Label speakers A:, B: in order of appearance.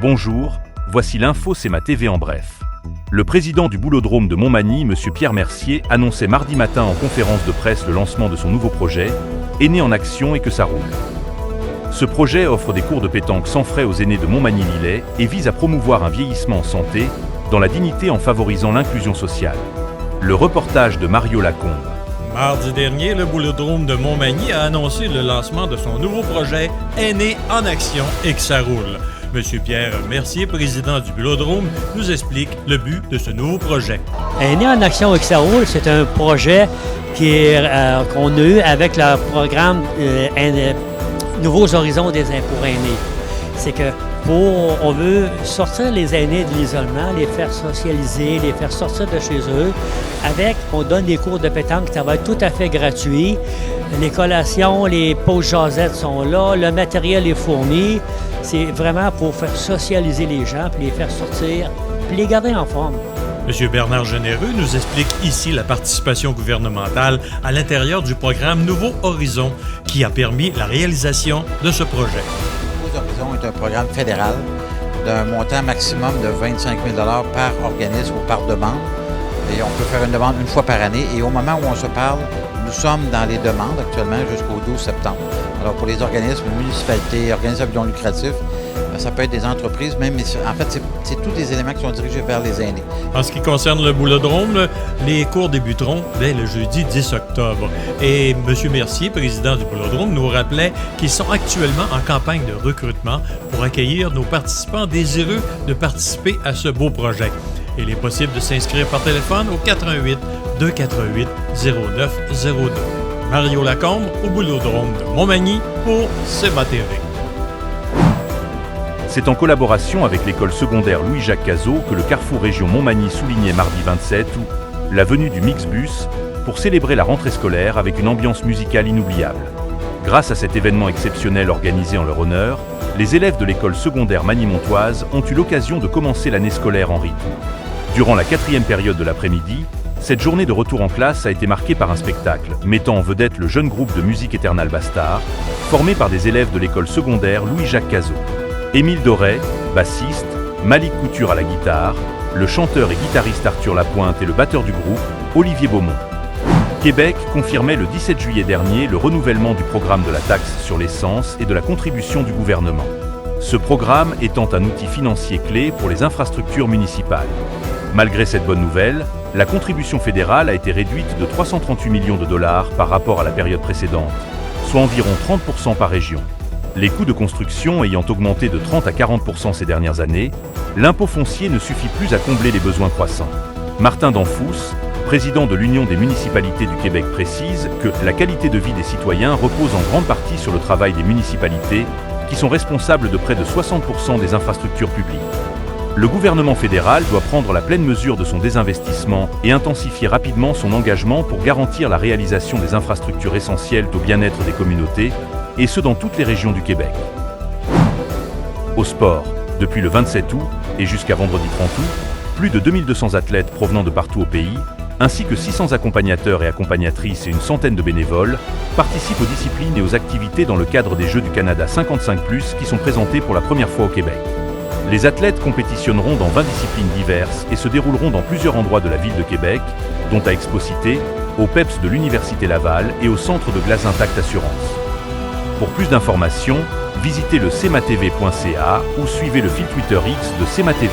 A: Bonjour, voici l'info C'est ma TV en bref. Le président du Boulodrome de Montmagny, M. Pierre Mercier, annonçait mardi matin en conférence de presse le lancement de son nouveau projet, Aînés en action et que ça roule. Ce projet offre des cours de pétanque sans frais aux aînés de Montmagny-Lillet et vise à promouvoir un vieillissement en santé, dans la dignité en favorisant l'inclusion sociale. Le reportage de Mario Lacombe.
B: Mardi dernier, le Boulodrome de Montmagny a annoncé le lancement de son nouveau projet Aînés en action et que ça roule. Monsieur Pierre Mercier, président du Boulodrome, nous explique le but de ce nouveau projet.
C: Aînés en action et que ça roule, c'est un projet qu'on a eu avec le programme Nouveaux horizons des impôts aînés. C'est que on veut sortir les aînés de l'isolement, les faire socialiser, les faire sortir de chez eux. On donne des cours de pétanque, ça va être tout à fait gratuit. Les collations, les pauses jasettes sont là, le matériel est fourni. C'est vraiment pour faire socialiser les gens, puis les faire sortir, puis les garder en forme.
B: M. Bernard Généreux nous explique ici la participation gouvernementale à l'intérieur du programme Nouveaux Horizons qui a permis la réalisation de ce projet.
D: Nouveaux Horizons est un programme fédéral d'un montant maximum de 25 000 $ par organisme ou par demande. Et on peut faire une demande une fois par année. Et au moment où on se parle, nous sommes dans les demandes actuellement jusqu'au 12 septembre. Alors pour les organismes, municipalités, organismes à but non lucratif, ça peut être des entreprises, même, mais en fait, c'est tous des éléments qui sont dirigés vers les aînés.
B: En ce qui concerne le Boulodrome, les cours débuteront dès le jeudi 10 octobre. Et M. Mercier, président du Boulodrome, nous rappelait qu'ils sont actuellement en campagne de recrutement pour accueillir nos participants désireux de participer à ce beau projet. Il est possible de s'inscrire par téléphone au 88 248 0902. Mario Lacombe au Boulodrome de Montmagny pour C'est ma TV.
A: C'est en collaboration avec l'école secondaire Louis-Jacques Cazot que le Carrefour Région Montmagny soulignait mardi 27 la venue du Mixbus pour célébrer la rentrée scolaire avec une ambiance musicale inoubliable. Grâce à cet événement exceptionnel organisé en leur honneur, les élèves de l'école secondaire magny-montoise ont eu l'occasion de commencer l'année scolaire en rythme. Durant la 4e période de l'après-midi, cette journée de retour en classe a été marquée par un spectacle mettant en vedette le jeune groupe de musique Eternal Bastard, formé par des élèves de l'école secondaire Louis-Jacques Cazot. Émile Doré, bassiste, Malik Couture à la guitare, le chanteur et guitariste Arthur Lapointe et le batteur du groupe, Olivier Beaumont. Québec confirmait le 17 juillet dernier le renouvellement du programme de la taxe sur l'essence et de la contribution du gouvernement. Ce programme étant un outil financier clé pour les infrastructures municipales. Malgré cette bonne nouvelle, la contribution fédérale a été réduite de 338 millions de dollars par rapport à la période précédente, soit environ 30% par région. Les coûts de construction ayant augmenté de 30 à 40% ces dernières années, l'impôt foncier ne suffit plus à combler les besoins croissants. Martin Danfous, président de l'Union des municipalités du Québec, précise que la qualité de vie des citoyens repose en grande partie sur le travail des municipalités, qui sont responsables de près de 60% des infrastructures publiques. Le gouvernement fédéral doit prendre la pleine mesure de son désinvestissement et intensifier rapidement son engagement pour garantir la réalisation des infrastructures essentielles au bien-être des communautés, et ce dans toutes les régions du Québec. Au sport, depuis le 27 août et jusqu'à vendredi 30 août, plus de 2200 athlètes provenant de partout au pays, ainsi que 600 accompagnateurs et accompagnatrices et une centaine de bénévoles, participent aux disciplines et aux activités dans le cadre des Jeux du Canada 55+, qui sont présentés pour la première fois au Québec. Les athlètes compétitionneront dans 20 disciplines diverses et se dérouleront dans plusieurs endroits de la ville de Québec, dont à Expo-Cité, au PEPS de l'Université Laval et au Centre de glace Intact Assurance. Pour plus d'informations, visitez le cmatv.ca ou suivez le fil Twitter X de CMATV.